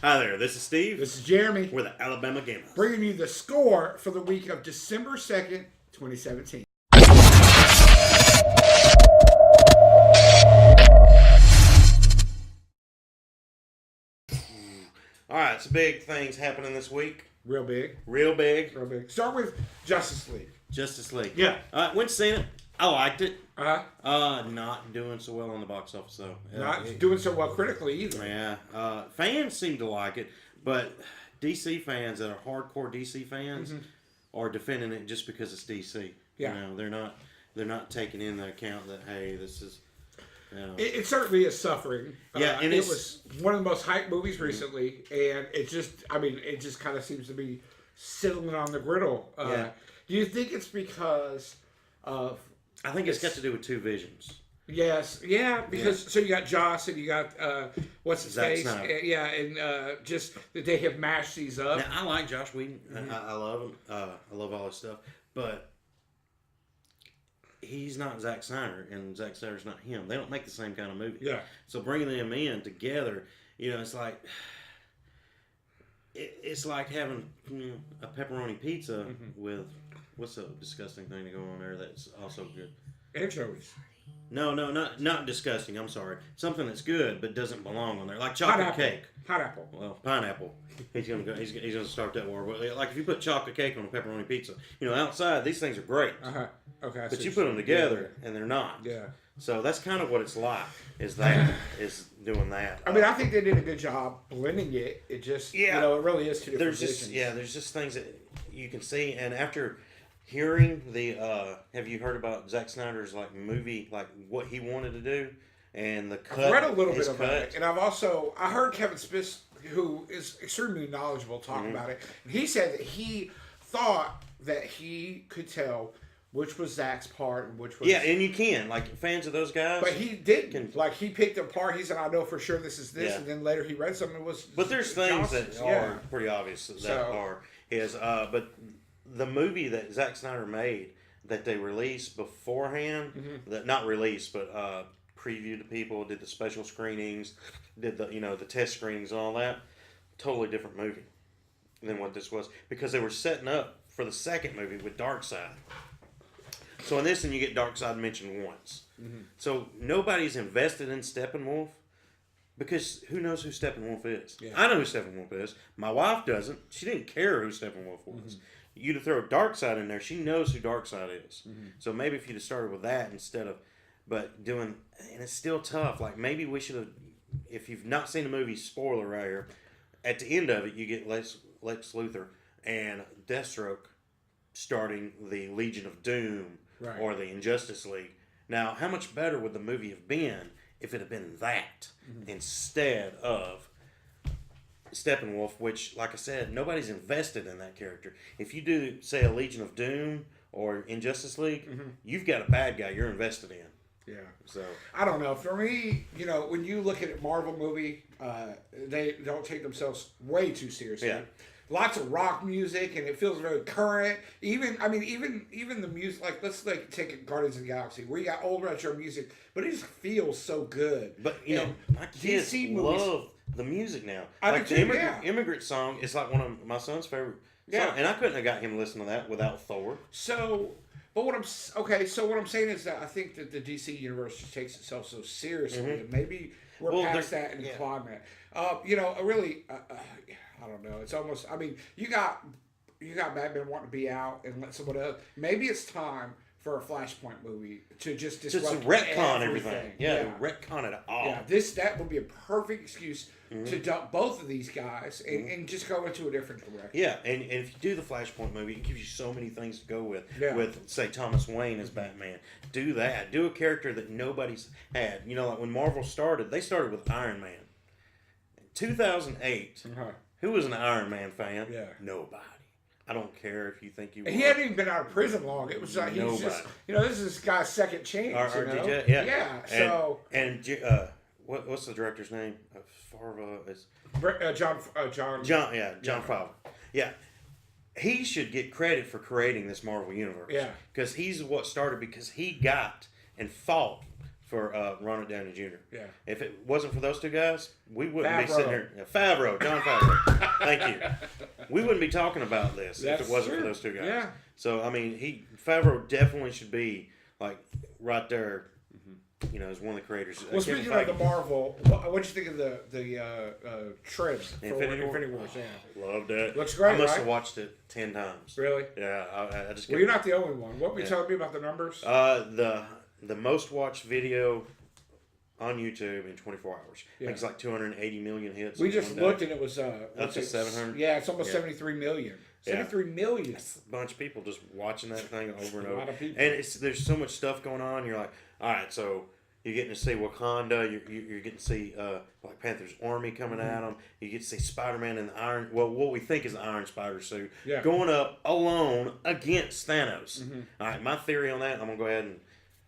Hi there, this is Steve. This is Jeremy. We're the Alabama Gamers. Bringing you the score for the week of December 2nd, 2017. All right, so big things happening this week. Real big. Real big. Real big. Start with Justice League. Justice League. Yeah. Went to see it. I liked it. Uh-huh. Not doing so well on the box office though. Not doing so well critically either. Yeah. Fans seem to like it, but DC fans that are hardcore DC fans are defending it just because it's DC. Yeah. You know, they're not taking into account that hey, this is. You know, It certainly is suffering. Yeah, and it was one of the most hyped movies recently, and it just kind of seems to be settling on the griddle. Yeah. Do you think it's because of? I think it's got to do with two visions. Yes, yeah, because so you got Joss and you got what's his Zack face, Snyder. yeah, and just that they have mashed these up. Now, I like Josh Whedon. I love him. I love all his stuff, but he's not Zack Snyder, and Zack Snyder's not him. They don't make the same kind of movie. Yeah. So bringing them in together, it's like it's like having a pepperoni pizza with what's a disgusting thing to go on there that's also good. Anchovies. No, not disgusting. I'm sorry. Something that's good but doesn't belong on there, like chocolate cake. Pineapple. Well, pineapple. He's gonna go. He's gonna start that war. But like if you put chocolate cake on a pepperoni pizza, outside these things are great. Okay. But you put them together and they're not. Yeah. So that's kind of what it's like. Is doing that. I mean, I think they did a good job blending it. It just, it really is two different visions. There's just things that you can see, and after hearing have you heard about Zack Snyder's movie, what he wanted to do, and the cut? I've read a little bit about it, and I heard Kevin Smith, who is extremely knowledgeable, talk about it, and he said that he thought that he could tell which was Zack's part and which was... Yeah, and you can. Fans of those guys... But he didn't. He picked it apart. He said, I know for sure this is this. Yeah. And then later he read something that was... But there's things that are pretty obvious are his... But the movie that Zack Snyder made that they released beforehand... That not released, but previewed to people, did the special screenings, did the test screenings and all that. Totally different movie than what this was. Because they were setting up for the second movie with Darkseid. So in this one, you get Darkseid mentioned once. So nobody's invested in Steppenwolf because who knows who Steppenwolf is? Yeah. I know who Steppenwolf is. My wife doesn't. She didn't care who Steppenwolf was. You to throw Darkseid in there, she knows who Darkseid is. So maybe if you'd have started with that instead of, and it's still tough. Maybe we should have, if you've not seen the movie, spoiler right here, at the end of it, you get Lex Luthor and Deathstroke starting the Legion of Doom. Right. Or the Injustice League. Now, how much better would the movie have been if it had been that instead of Steppenwolf, which, like I said, nobody's invested in that character. If you do, say, a Legion of Doom or Injustice League, you've got a bad guy you're invested in. Yeah. So I don't know. For me, when you look at a Marvel movie, they don't take themselves way too seriously. Yeah. Lots of rock music, and it feels very current. Even the music, let's take Guardians of the Galaxy, where you got old retro music, but it just feels so good. But my kids love the music now. The Immigrant Song is one of my son's favorite. Yeah, and I couldn't have got him to listen to that without Thor. So, but what I'm saying is that I think that the DC universe just takes itself so seriously, and maybe we're past that in the climate. Really. I don't know. It's almost. I mean, you got Batman wanting to be out and let someone else. Maybe it's time for a Flashpoint movie to just disrupt retcon everything. Yeah, retcon it all. Yeah, that would be a perfect excuse to dump both of these guys and just go into a different direction. Yeah, and if you do the Flashpoint movie, it gives you so many things to go with. Yeah. With, say, Thomas Wayne as Batman. Do that. Do a character that nobody's had. When Marvel started, they started with Iron Man. In 2008. Who was an Iron Man fan? Yeah. Nobody. I don't care if you think you were. He hadn't even been out of prison long. It was like he's just, this is this guy's second chance. RDJ, yeah. Yeah. What's the director's name? Farva is John. John Favreau. Yeah. He should get credit for creating this Marvel universe. Yeah. Because he's what started, because he got and fought for Ronald Downey Jr. Yeah. If it wasn't for those two guys, we wouldn't be Favreau. sitting here. Favreau, John Favreau. Thank you. We wouldn't be talking about this if it wasn't for those two guys. Yeah. So I mean, Favreau definitely should be like right there. You know, as one of the creators. Well, speaking of the Marvel, what you think of the trim for Infinity Wars? Yeah. Loved it. Looks great. I must right? have watched it 10 times. Really? Yeah, I just. Well, you're not the only one. What were you telling me about the numbers? The most watched video on YouTube in 24 hours. Yeah. I think it's like 280 million hits. We just looked and it was up to 700. Yeah, it's almost 73 million. 73 million. That's a bunch of people just watching that thing over and over. A lot of people. And there's so much stuff going on. You're like, all right, so you're getting to see Wakanda. You're getting to see Black Panther's army coming at them. You get to see Spider-Man in the what we think is the Iron Spider suit, going up alone against Thanos. All right, my theory on that, I'm going to go ahead and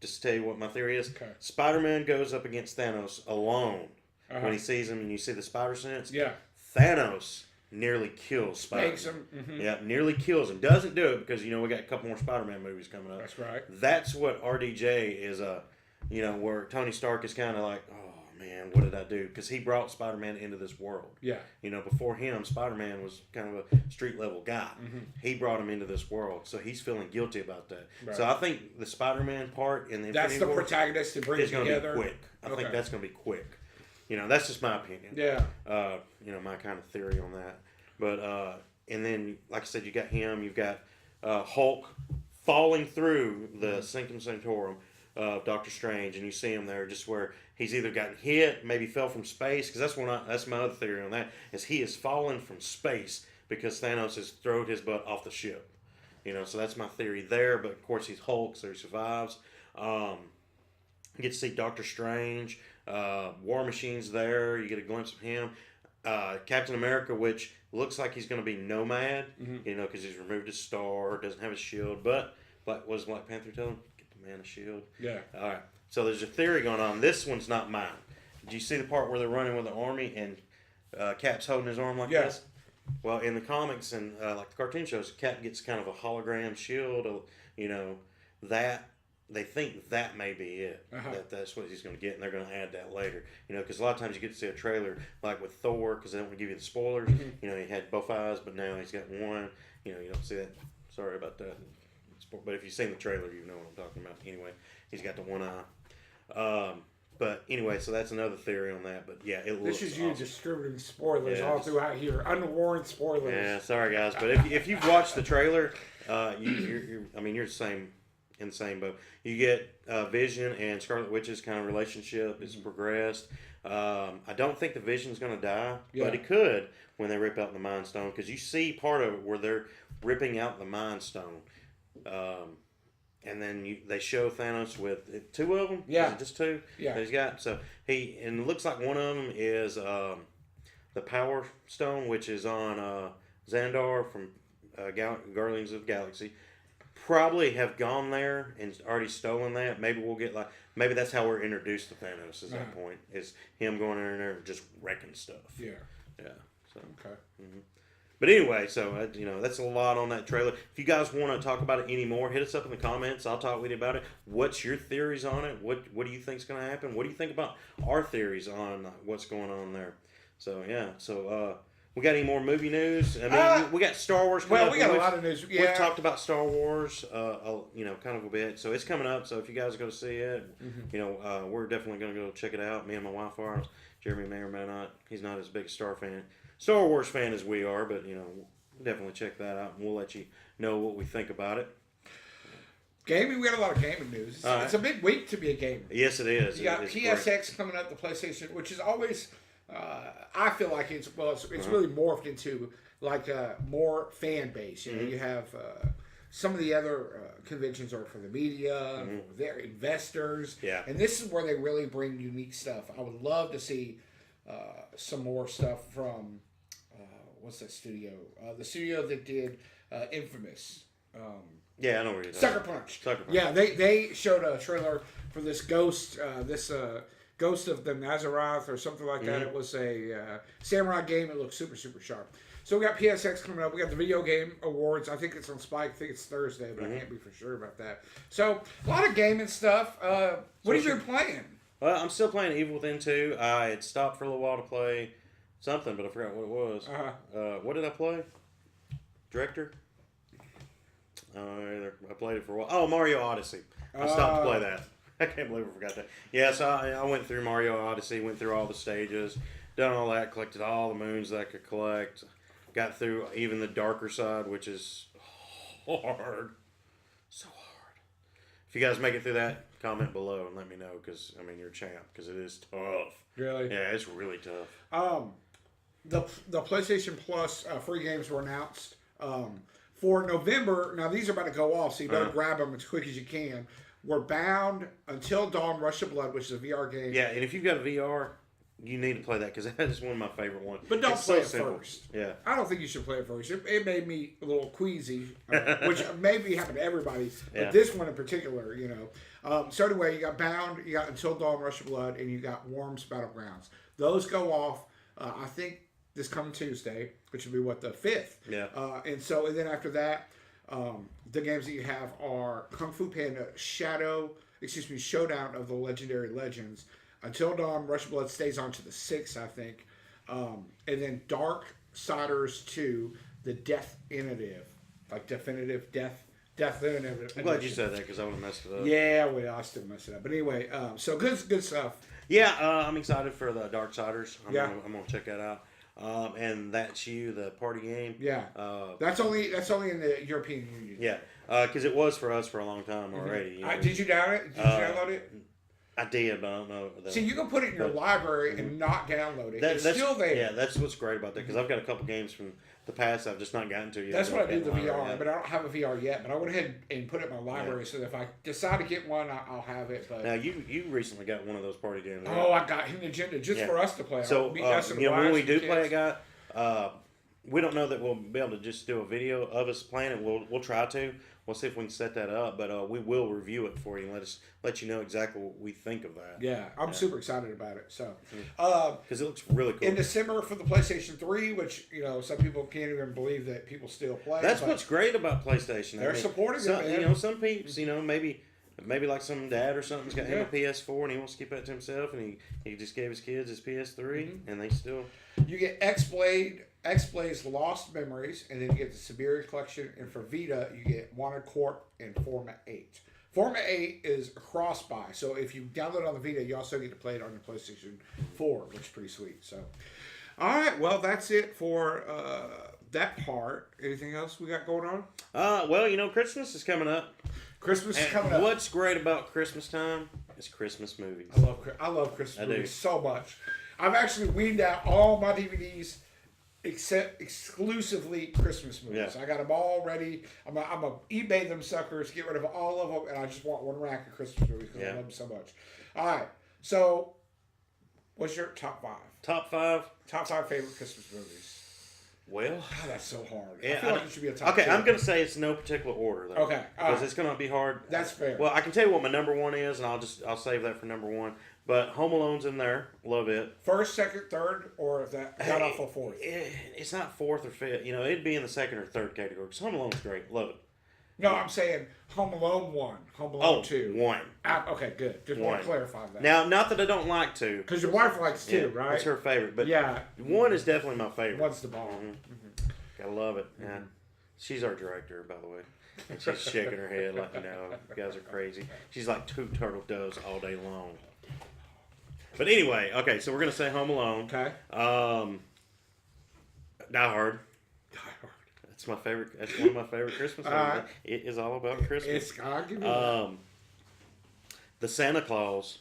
just tell you what my theory is. Okay. Spider-Man goes up against Thanos alone when he sees him and you see the spider sense. Yeah. Thanos nearly kills Spider-Man. Makes him. Yeah, nearly kills him. Doesn't do it because, we got a couple more Spider-Man movies coming up. That's right. That's what RDJ is, where Tony Stark is kind of like, oh, man, what did I do? Because he brought Spider-Man into this world. Yeah. Before him, Spider-Man was kind of a street-level guy. He brought him into this world, so he's feeling guilty about that. Right. So I think the Spider-Man part in the That's Infinity the War protagonist to bring is together. going to be quick. I think that's going to be quick. That's just my opinion. Yeah. My kind of theory on that. But, and then, like I said, you got him, you've got Hulk falling through the Sanctum Sanctorum of Doctor Strange, and you see him there just where he's either gotten hit, maybe fell from space, because that's my other theory on that, is he has fallen from space because Thanos has thrown his butt off the ship. So that's my theory there, but of course he's Hulk, so he survives. You get to see Doctor Strange, War Machine's there, you get a glimpse of him. Captain America, which looks like he's going to be nomad, because he's removed his star, doesn't have a shield, but what was Black Panther telling him? Get the man a shield. Yeah. All right. So there's a theory going on. This one's not mine. Did you see the part where they're running with the army and Cap's holding his arm like this? Well, in the comics and like the cartoon shows, Cap gets kind of a hologram shield. That they think that may be it. That's what he's going to get, and they're going to add that later. Because a lot of times you get to see a trailer like with Thor, because they don't want to give you the spoilers. He had both eyes, but now he's got one. You don't see that. Sorry about that. But if you've seen the trailer, you know what I'm talking about. Anyway, he's got the one eye. But anyway, so that's another theory on that. But yeah, it looks This is you awesome. distributing spoilers all throughout here, unwarranted spoilers. Yeah, sorry guys, but if you've watched the trailer, you're the same in the same boat. You get Vision and Scarlet Witch's kind of relationship is progressed. I don't think the Vision's going to die, but it could when they rip out the Mind Stone, because you see part of it where they're ripping out the Mind Stone. And then they show Thanos with two of them. Yeah. Is it just two? Yeah. That he's got. So and it looks like one of them is the Power Stone, which is on Xandar from Guardians of the Galaxy. Probably have gone there and already stolen that. Maybe we'll get maybe that's how we're introduced to Thanos. Is that point? Is him going in there and just wrecking stuff. Yeah. Yeah. So. Okay. Mm-hmm. But anyway, so that's a lot on that trailer. If you guys want to talk about it anymore, hit us up in the comments. I'll talk with you about it. What's your theories on it? What do you think is going to happen? What do you think about our theories on what's going on there? So yeah, we got any more movie news? We got Star Wars coming up. Well, we got a lot of news. Yeah. We've talked about Star Wars, kind of a bit. So it's coming up. So if you guys are going to see it, we're definitely going to go check it out. Me and my wife are. Jeremy may or may not. He's not as big a Star Wars fan as we are, but we'll definitely check that out, and we'll let you know what we think about it. Gaming, we got a lot of gaming news. It's a big week to be a gamer. Yes, it is. You got PSX coming up, the PlayStation, which is always, I feel like it's really morphed into like more fan base. You have some of the other conventions are for the media, for their investors, and this is where they really bring unique stuff. I would love to see some more stuff from what's that studio? The studio that did Infamous. Yeah, I know where you're Sucker Punch. Sucker Punch. Yeah, they showed a trailer for this Ghost of the Nazareth or something like that. It was a samurai game. It looked super, super sharp. So we got PSX coming up. We got the Video Game Awards. I think it's on Spike. I think it's Thursday, but I can't be for sure about that. So a lot of gaming stuff. What have you been playing? Well, I'm still playing Evil Within 2. I had stopped for a little while to play something, but I forgot what it was. What did I play? Director? I played it for a while. Oh, Mario Odyssey. I stopped to play that. I can't believe I forgot that. Yeah, so I went through Mario Odyssey, went through all the stages, done all that, collected all the moons that I could collect, got through even the darker side, which is hard. So hard. If you guys make it through that, comment below and let me know, because, I mean, you're a champ, because it is tough. Really? Yeah, it's really tough. The PlayStation Plus free games were announced for November. Now, these are about to go off, so you better grab them as quick as you can. We're Bound, Until Dawn, Rush of Blood, which is a VR game. Yeah, and if you've got a VR, you need to play that, because that is one of my favorite ones. But don't play it first. Yeah. I don't think you should play it first. It made me a little queasy, which maybe happened to everybody, but this one in particular, you know. So anyway, you got Bound, you got Until Dawn, Rush of Blood, and you got Worms Battlegrounds. Those go off, I think, this coming Tuesday, which will be, what, the 5th? Yeah. And then after that, the games that you have are Kung Fu Panda Showdown of the Legendary Legends. Until Dawn, Rush of Blood stays on to the 6th, I think. And then Darksiders 2, the Definitive. Like Definitive, Definitive. I'm glad you said that, because I would have messed it up. Yeah, well, I still messed it up. But anyway, so good stuff. Yeah, I'm excited for the Darksiders. I'm going to check that out. And That's You, the party game. Yeah. That's only in the European Union. Yeah, because it was for us for a long time already. You know? Did you download it? Did you download it? I did, but I don't know. See, you can put it in your library and not download it. It's still there. Yeah, that's what's great about that, because I've got a couple games from the past I've just not gotten to yet. That's what I did the VR, but I don't have a VR yet. But I went ahead and put it in my library, so that if I decide to get one, I'll have it. But now you recently got one of those party games. Right? Oh, I got Hidden Agenda just for us to play. So when we do play it, guy, we don't know that we'll be able to just do a video of us playing it. We'll try to. We'll see if we can set that up, but we will review it for you and let you know exactly what we think of that. Yeah, I'm super excited about it. So, because it looks really cool. In December for the PlayStation 3, which some people can't even believe that people still play. That's what's great about PlayStation. They're supporting it. Some peeps, maybe like some dad or something's got him a PS4 and he wants to keep that to himself, and he just gave his kids his PS3, and they still. You get X-Blade's Lost Memories, and then you get the Siberia Collection, and for Vita, you get Wanted Corp and Forma 8. Forma 8 is a cross-buy, so if you download it on the Vita, you also get to play it on your PlayStation 4, which is pretty sweet. So, all right, well, that's it for that part. Anything else we got going on? Well, Christmas is coming up. Christmas is coming up. What's great about Christmas time is Christmas movies. I love Christmas movies so much. I've actually weaned out all my DVDs except exclusively Christmas movies. Yeah. I got them all ready. I'm a eBay them suckers, get rid of all of them, and I just want one rack of Christmas movies because I love them so much. All right, so what's your top 5? Top 5? Top 5 favorite Christmas movies. Well, God, that's so hard. Yeah, I feel like it should be a top 2. I'm going to say it's no particular order, though. Okay. Because it's going to be hard. That's fair. Well, I can tell you what my number 1 is, and I'll save that for number 1. But Home Alone's in there. Love it. First, second, third, or if that got off of 4th? It's not 4th or 5th. It'd be in the 2nd or 3rd category. Because Home Alone's great. Love it. No, I'm saying Home Alone 1, Home Alone 2. 1. Okay, good. Just want to clarify that. Now, not that I don't like 2. Because your wife likes 2, right? It's her favorite. But 1 is definitely my favorite. 1's the bomb. Mm-hmm. Gotta love it. And she's our director, by the way. And she's shaking her head like, you guys are crazy. She's like 2 turtle doves all day long. But anyway, okay, so we're going to say Home Alone. Okay. Die Hard. That's my favorite. That's one of my favorite Christmas movies. It is all about Christmas. I'll give you that. The Santa Claus.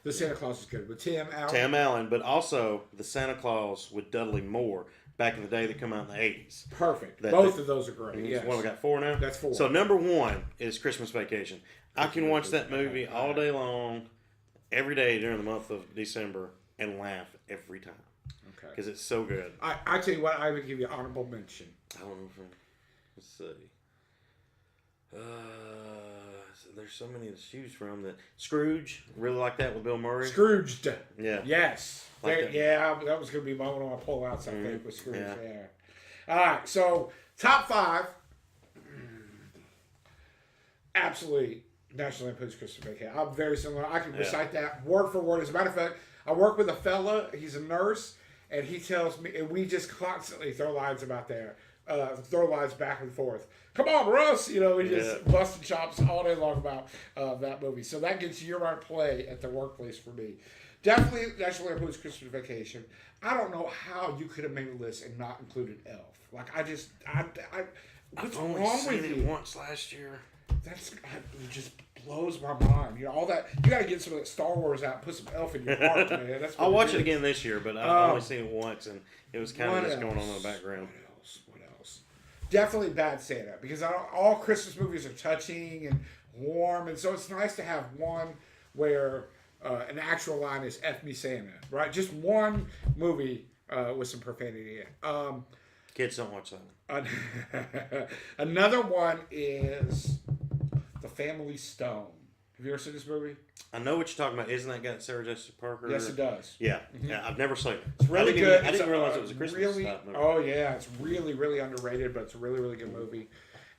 The Santa Claus is good. With Tim Allen. Tim Allen, but also the Santa Claus with Dudley Moore back in the day that come out in the 80s. Perfect. Both of those are great. Yes. What, we got 4 now? That's 4. So number 1 is Christmas Vacation. I can watch that movie all day long, every day during the month of December, and laugh every time. Okay. Because it's so good. I tell you what, I would give you honorable mention. I don't know let's see. There's so many to choose from. That Scrooge, really like that with Bill Murray. Scrooged. Yeah. Yes. Like that was going to be one of my pullouts, I think, with Scrooge. Yeah. All right, so top 5. Absolutely National Lampoon's Christmas Vacation. I'm very similar. I can recite that word for word. As a matter of fact, I work with a fella. He's a nurse, and he tells me, and we just constantly throw lines about there, throw lines back and forth. Come on, Russ! You know, we just busting chops all day long about that movie. So that gets year-round play at the workplace for me. Definitely National Lampoon's Christmas Vacation. I don't know how you could have made a list and not included Elf. Like, what's I've only wrong seen with it you? once last year. It just blows my mind. You know, all that. You got to get some of that Star Wars out and put some Elf in your heart, man. That's what I'll watch is. it again this year, but I've only seen it once, and it was kind of What just going on in else? the background. What else? Definitely Bad Santa, because all Christmas movies are touching and warm, and so it's nice to have one where an actual line is "F me Santa," right? Just one movie with some profanity in it. Kids don't watch that one. Another one is The Family Stone. Have you ever seen this movie? I know what you're talking about. Isn't that got Sarah Jessica Parker? Yes, it does. Yeah, yeah. I've never seen it. It's really good. I didn't realize it was a Christmas really, type movie. Oh yeah, it's really, really underrated, but it's a really, really good movie.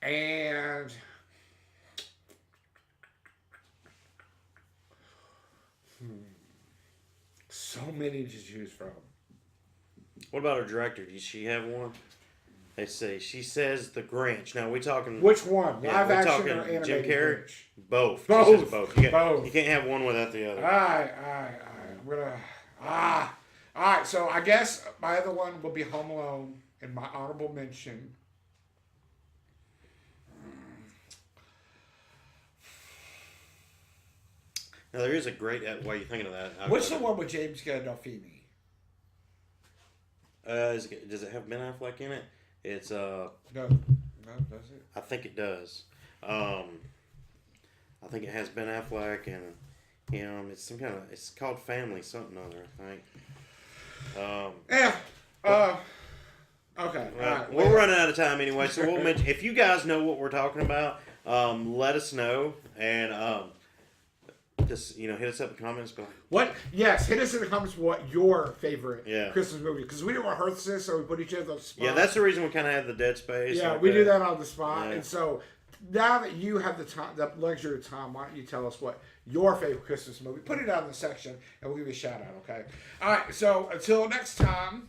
And so many to choose from. What about her director? Does she have one? They say she says The Grinch. Now we talking Which one? Yeah, Live we're action talking or animated? Jim Carrey? Grinch? Both. Both. She says both. Both. You can't have one without the other. All right. I'm gonna. All right. So I guess my other one will be Home Alone, and my honorable mention. Now there is a great. While you're thinking of that, What's the one with James Gandolfini? Does it have Ben Affleck in it? It's No, does it? I think it does. I think it has Ben Affleck and him. It's some kind of. It's called Family something other. I think. Yeah. Okay. All right. We're running out of time anyway, so we'll mention if you guys know what we're talking about, let us know and just hit us up in the comments. But What? Yes, hit us in the comments what your favorite Yeah. Christmas movie, because we didn't rehearse this, so we put each other on the spot. yeah, that's the reason we kind of have the dead space. Yeah, like we do that on the spot, Yeah. and so now that you have the time, the luxury of time, why don't you tell us what your favorite Christmas movie? Put it down in the section, and we'll give you a shout out. Okay. All right. So until next time,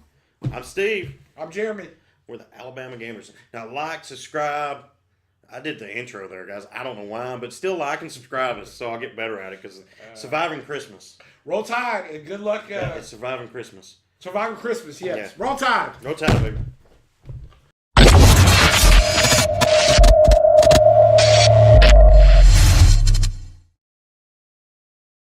I'm Steve. I'm Jeremy. We're the Alabama Gamers. Now, like, subscribe. I did the intro there, guys. I don't know why, but still like and subscribe us so I'll get better at it because surviving Christmas. Roll Tide and good luck. It's surviving Christmas. Surviving Christmas. Yes. Yeah. Roll Tide. No time, baby.